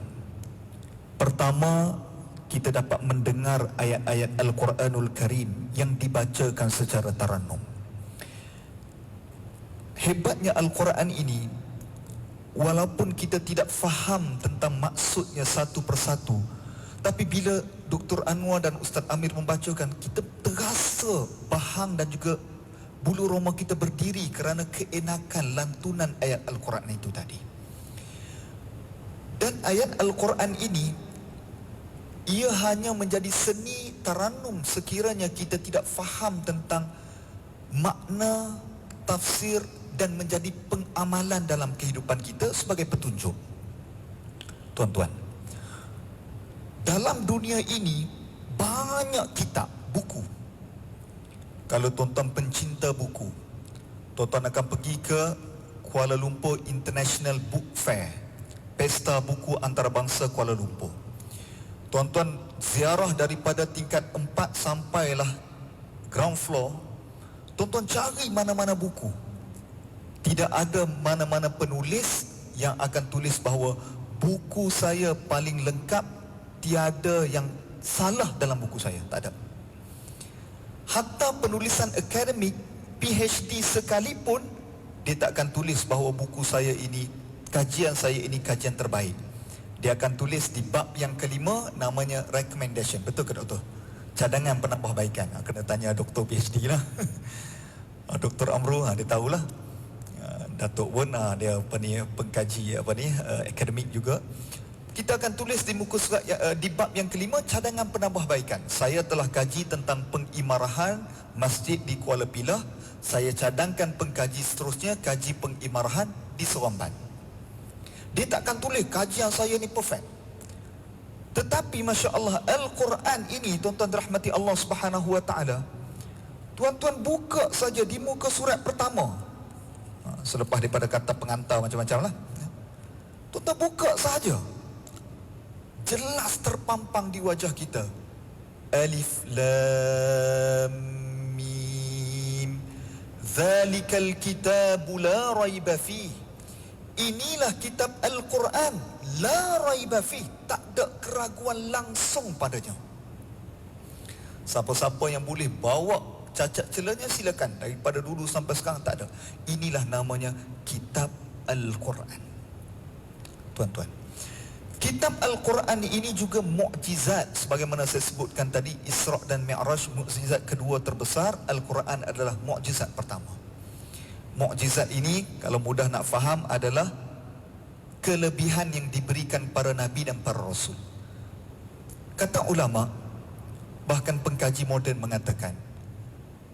Pertama, kita dapat mendengar ayat-ayat Al-Quranul Karim yang dibacakan secara tarannum. hebatnya Al-Quran ini, walaupun kita tidak faham tentang maksudnya satu persatu, tapi bila Dr. Anwar dan Ustaz Amir membacakan, kita terasa faham dan juga bulu roma kita berdiri kerana keenakan lantunan ayat Al-Quran itu tadi. Dan ayat Al-Quran ini, ia hanya menjadi seni taranum sekiranya kita tidak faham tentang makna, tafsir dan menjadi pengamalan dalam kehidupan kita sebagai petunjuk. Tuan-tuan, dalam dunia ini banyak kitab, buku. Kalau tuan-tuan pencinta buku, tuan-tuan akan pergi ke Kuala Lumpur International Book Fair, pesta buku antarabangsa Kuala Lumpur. Tuan-tuan ziarah daripada tingkat 4 sampailah ground floor, tuan-tuan cari mana-mana buku. Tidak ada mana-mana penulis yang akan tulis bahawa buku saya paling lengkap, tiada yang salah dalam buku saya. Tak ada. Hatta penulisan akademik, PhD sekalipun, dia tak akan tulis bahawa buku saya ini, kajian saya ini kajian terbaik. Dia akan tulis di bab yang kelima, namanya recommendation. Betul ke doktor? Cadangan penambahbaikan. Kena tanya doktor PhD lah. Dr. Amru, dia tahulah. Datuk pun dia pengkaji akademik juga. Kita akan tulis di muka surat di bab yang kelima, cadangan penambahbaikan. Saya telah kaji tentang pengimarahan masjid di Kuala Pilah. Saya cadangkan pengkaji seterusnya kaji pengimarahan di Seremban. Dia tak akan tulis kajian saya ni perfect. Tetapi Masya Allah, Al-Quran ini, tuan-tuan rahmati Allah Subhanahu Wa Taala, tuan-tuan buka saja di muka surat pertama. Selepas daripada kata pengantar macam-macam lah, tuan-tuan buka saja, jelas terpampang di wajah kita, Alif Lam Mim, Zalikal kitabu la raiba fih. Inilah kitab Al-Quran, la raiba fih, tak ada keraguan langsung padanya. Siapa-siapa yang boleh bawa cacat celanya silakan, daripada dulu sampai sekarang tak ada. Inilah namanya kitab Al-Quran. Tuan-tuan, kitab Al-Quran ini juga mukjizat. Sebagaimana saya sebutkan tadi, Isra' dan Mi'raj, mukjizat kedua terbesar. Al-Quran adalah mukjizat pertama. Mukjizat ini, kalau mudah nak faham, adalah kelebihan yang diberikan para Nabi dan para Rasul. Kata ulama, bahkan pengkaji moden mengatakan,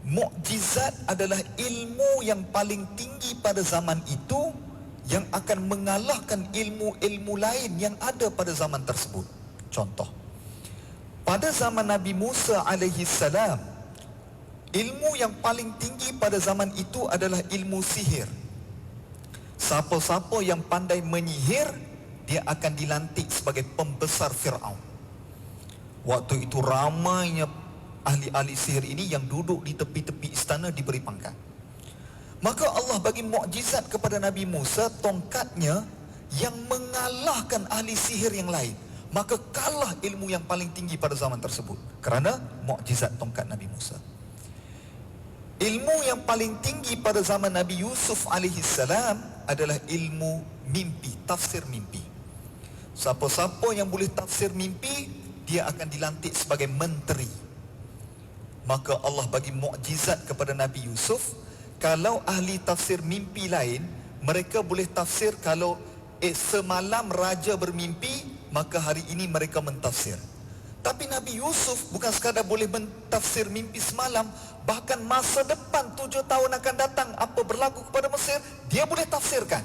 mukjizat adalah ilmu yang paling tinggi pada zaman itu, yang akan mengalahkan ilmu-ilmu lain yang ada pada zaman tersebut. Contoh, pada zaman Nabi Musa alaihi salam, ilmu yang paling tinggi pada zaman itu adalah ilmu sihir. Siapa-siapa yang pandai menyihir, dia akan dilantik sebagai pembesar Fir'aun. Waktu itu ramainya ahli-ahli sihir ini yang duduk di tepi-tepi istana diberi pangkat. Maka Allah bagi mukjizat kepada Nabi Musa, tongkatnya yang mengalahkan ahli sihir yang lain. Maka kalah ilmu yang paling tinggi pada zaman tersebut kerana mukjizat tongkat Nabi Musa. Ilmu yang paling tinggi pada zaman Nabi Yusuf alaihi salam adalah ilmu mimpi, tafsir mimpi. Siapa-siapa yang boleh tafsir mimpi, dia akan dilantik sebagai menteri. Maka Allah bagi mukjizat kepada Nabi Yusuf. Kalau ahli tafsir mimpi lain, mereka boleh tafsir kalau semalam raja bermimpi, maka hari ini mereka mentafsir. Tapi Nabi Yusuf bukan sekadar boleh mentafsir mimpi semalam, bahkan masa depan 7 tahun akan datang, apa berlaku kepada Mesir, dia boleh tafsirkan.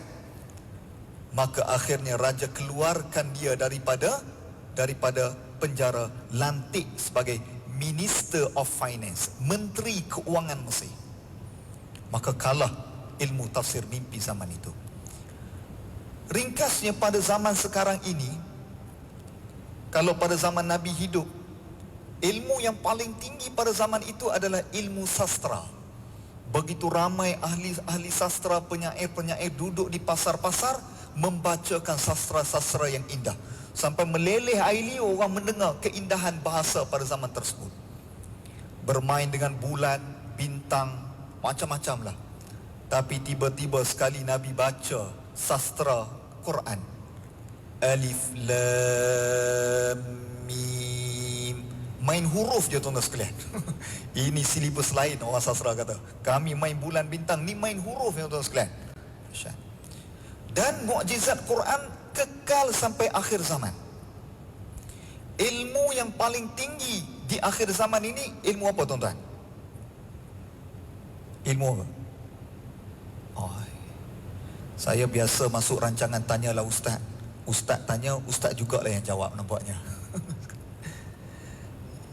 Maka akhirnya raja keluarkan dia daripada penjara, lantik sebagai Minister of Finance, Menteri Keuangan Mesir. Maka kalah ilmu tafsir mimpi zaman itu. Ringkasnya, pada zaman sekarang ini, kalau pada zaman Nabi hidup, ilmu yang paling tinggi pada zaman itu adalah ilmu sastra. Begitu ramai ahli sastra, penyair-penyair duduk di pasar-pasar membacakan sastra-sastra yang indah, sampai meleleh air liur orang mendengar keindahan bahasa pada zaman tersebut. Bermain dengan bulan, bintang, macam-macam lah. Tapi tiba-tiba sekali Nabi baca sastra Quran, Alif Lam Mim, main huruf je tuan-tuan sekalian. Ini silibus lain orang sastra kata. Kami main bulan bintang, ni main huruf ya tuan-tuan sekalian. Dan mukjizat Quran kekal sampai akhir zaman. Ilmu yang paling tinggi di akhir zaman ini ilmu apa tuan-tuan? Ilmu apa? Saya biasa masuk rancangan tanyalah ustaz. Ustaz tanya, ustaz jugalah yang jawab nampaknya.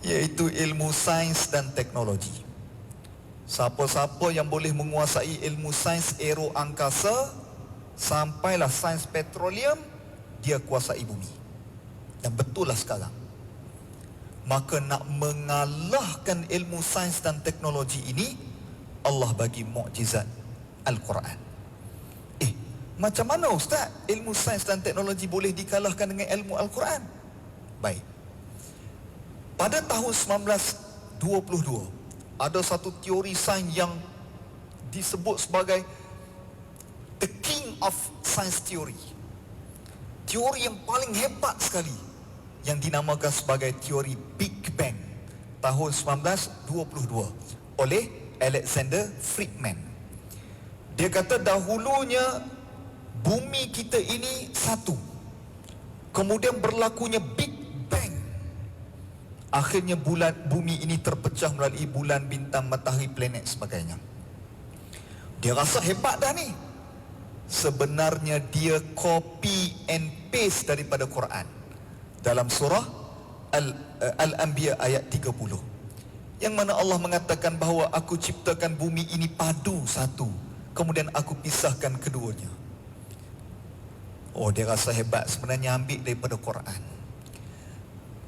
Iaitu ilmu sains dan teknologi. Siapa-siapa yang boleh menguasai ilmu sains aero angkasa sampailah sains petroleum, dia kuasai bumi. Dan betul lah sekarang. Maka nak mengalahkan ilmu sains dan teknologi ini, Allah bagi mukjizat Al-Quran. Macam mana ustaz ilmu sains dan teknologi boleh dikalahkan dengan ilmu Al-Quran? Baik. Pada tahun 1922, ada satu teori sains yang disebut sebagai the king of science theory. Teori yang paling hebat sekali yang dinamakan sebagai teori Big Bang tahun 1922 oleh Alexander Friedman. Dia kata dahulunya bumi kita ini satu, kemudian berlakunya Big Bang. Akhirnya bumi ini terpecah melalui bulan, bintang, matahari, planet sebagainya. Dia rasa hebat dah ni. Sebenarnya dia copy and paste daripada Quran dalam surah Al-Anbiya ayat 30, yang mana Allah mengatakan bahawa aku ciptakan bumi ini padu satu, kemudian aku pisahkan keduanya. Dia rasa hebat, sebenarnya ambil daripada Quran.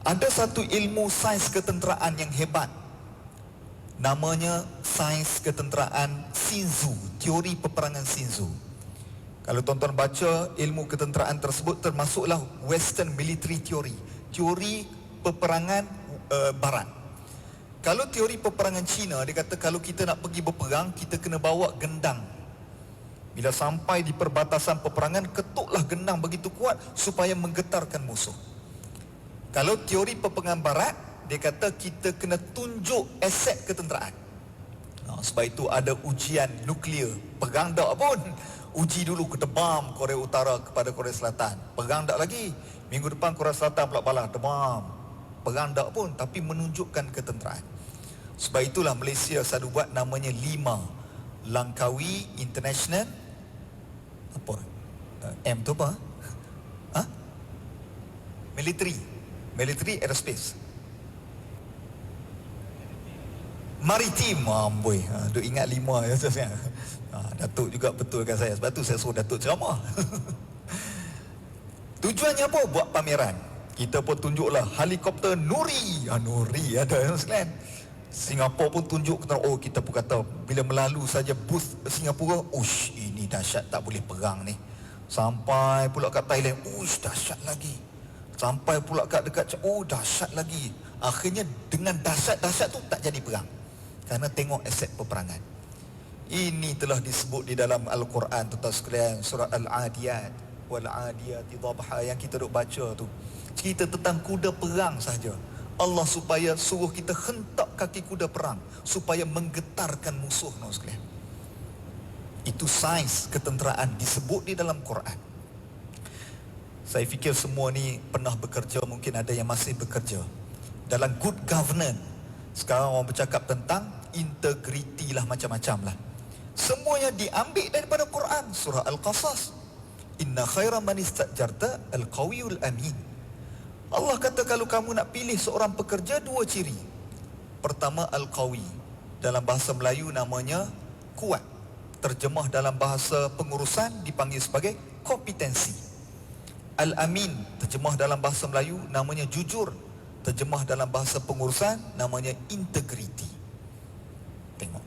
Ada satu ilmu sains ketenteraan yang hebat, namanya sains ketenteraan Shinzo, teori peperangan Shinzo. Kalau tuan-tuan baca ilmu ketenteraan tersebut, termasuklah Western Military Theory, teori peperangan barat. Kalau teori peperangan Cina, dia kata kalau kita nak pergi berperang, kita kena bawa gendang. Bila sampai di perbatasan peperangan, ketuklah gendang begitu kuat supaya menggetarkan musuh. Kalau teori peperangan barat, dia kata kita kena tunjuk aset ketenteraan. Sebab itu ada ujian nuklear. Perang tak pun, uji dulu ke debam Korea Utara kepada Korea Selatan. Perang tak lagi, minggu depan Korea Selatan pula balas debam. Perang tak pun, tapi menunjukkan ketenteraan. Sebab itulah Malaysia selalu buat namanya 5 Langkawi International apa? M tu apa? Military Aerospace Maritim. Amboi, duk ingat 5 ya sebenarnya. Datuk juga betulkan saya. Sebab tu saya suruh Datuk ceramah. Tujuannya apa? Buat pameran. Kita pun tunjuklah helikopter Nuri. Nuri ada sekalian. Singapura pun tunjuk, kita pun kata bila melalui saja booth Singapura, ini dahsyat, tak boleh perang ni. Sampai pula kat Thailand, dahsyat lagi. Sampai pula kat dekat, dahsyat lagi. Akhirnya dengan dahsyat-dahsyat tu tak jadi perang, karena tengok aset peperangan. Ini telah disebut di dalam Al-Quran, tuan-tuan sekalian, surah Al-Adiyat wal Adiyati dhabha yang kita duk baca tu. Cerita tentang kuda perang saja. Allah supaya suruh kita hentak kaki kuda perang supaya menggetarkan musuh, sekalian. Itu sains ketenteraan disebut di dalam Quran. Saya fikir semua ni pernah bekerja, mungkin ada yang masih bekerja dalam good governance. Sekarang orang bercakap tentang integriti lah, macam-macam lah. Semuanya diambil daripada Quran. Surah Al-Qasas, inna khaira man istajarta al-qawiyul amin. Allah kata kalau kamu nak pilih seorang pekerja, 2 ciri. Pertama, Al-Qawi. Dalam bahasa Melayu namanya kuat. Terjemah dalam bahasa pengurusan dipanggil sebagai kompetensi. Al-Amin, terjemah dalam bahasa Melayu namanya jujur. Terjemah dalam bahasa pengurusan namanya integriti. Tengok,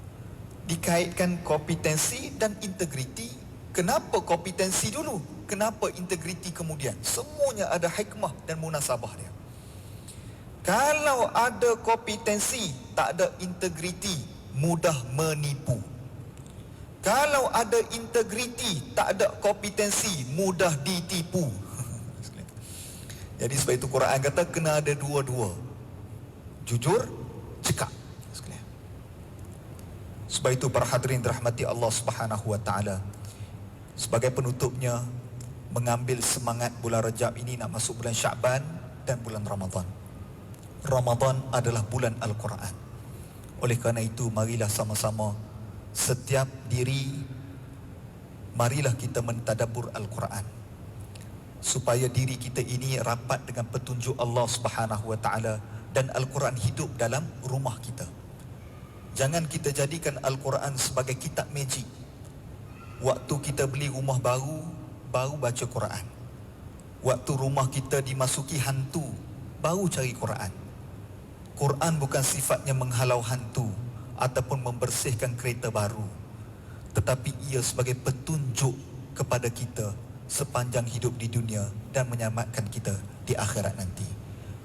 dikaitkan kompetensi dan integriti. Kenapa kompetensi dulu? Kenapa integriti kemudian? Semuanya ada hikmah dan munasabah dia. Kalau ada kompetensi, tak ada integriti, mudah menipu. Kalau ada integriti, tak ada kompetensi, mudah ditipu. Jadi sebab itu Quran kata kena ada dua-dua. Jujur, cekap. Sebab itu para hadirin dirahmati Allah Subhanahu wa taala. Sebagai penutupnya, mengambil semangat bulan Rajab ini nak masuk bulan Syaban dan bulan Ramadan. Ramadan adalah bulan Al-Quran. Oleh kerana itu, marilah sama-sama setiap diri, marilah kita mentadabbur Al-Quran, supaya diri kita ini rapat dengan petunjuk Allah Subhanahu wa taala dan Al-Quran hidup dalam rumah kita. Jangan kita jadikan Al-Quran sebagai kitab magic. Waktu kita beli rumah baru baca Quran. Waktu rumah kita dimasuki hantu, baru cari Quran. Quran bukan sifatnya menghalau hantu ataupun membersihkan kereta baru, tetapi ia sebagai petunjuk kepada kita sepanjang hidup di dunia dan menyelamatkan kita di akhirat nanti.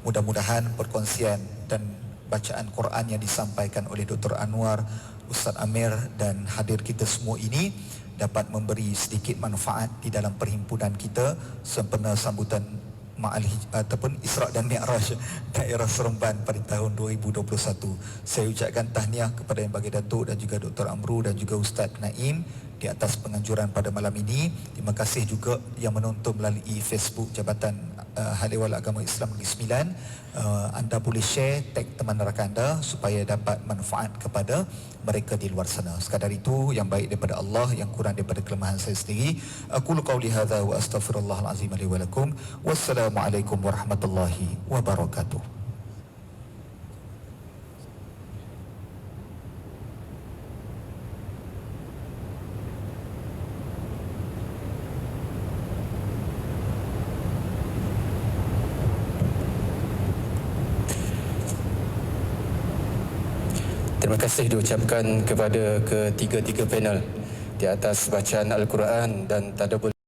Mudah-mudahan perkongsian dan bacaan Quran yang disampaikan oleh Dr. Anwar, Ustaz Amir dan hadir kita semua ini dapat memberi sedikit manfaat di dalam perhimpunan kita sempena sambutan ataupun Isra' dan Mi'raj daerah Seremban pada tahun 2021. Saya ucapkan tahniah kepada Yang Baginda Datuk dan juga Dr. Amru dan juga Ustaz Naim di atas penganjuran pada malam ini. Terima kasih juga yang menonton melalui Facebook Jabatan Hal Ehwal Agama Islam Negeri Sembilan. Anda boleh share, tag teman rakan anda supaya dapat manfaat kepada mereka di luar sana. Sekadar itu, yang baik daripada Allah, yang kurang daripada kelemahan saya sendiri. Aqulu qawli hadza wa astaghfirullahal azim li wa lakum. Wassalamualaikum warahmatullahi wabarakatuh. Terima kasih diucapkan kepada ketiga-tiga panel di atas bacaan Al-Quran dan tadabbur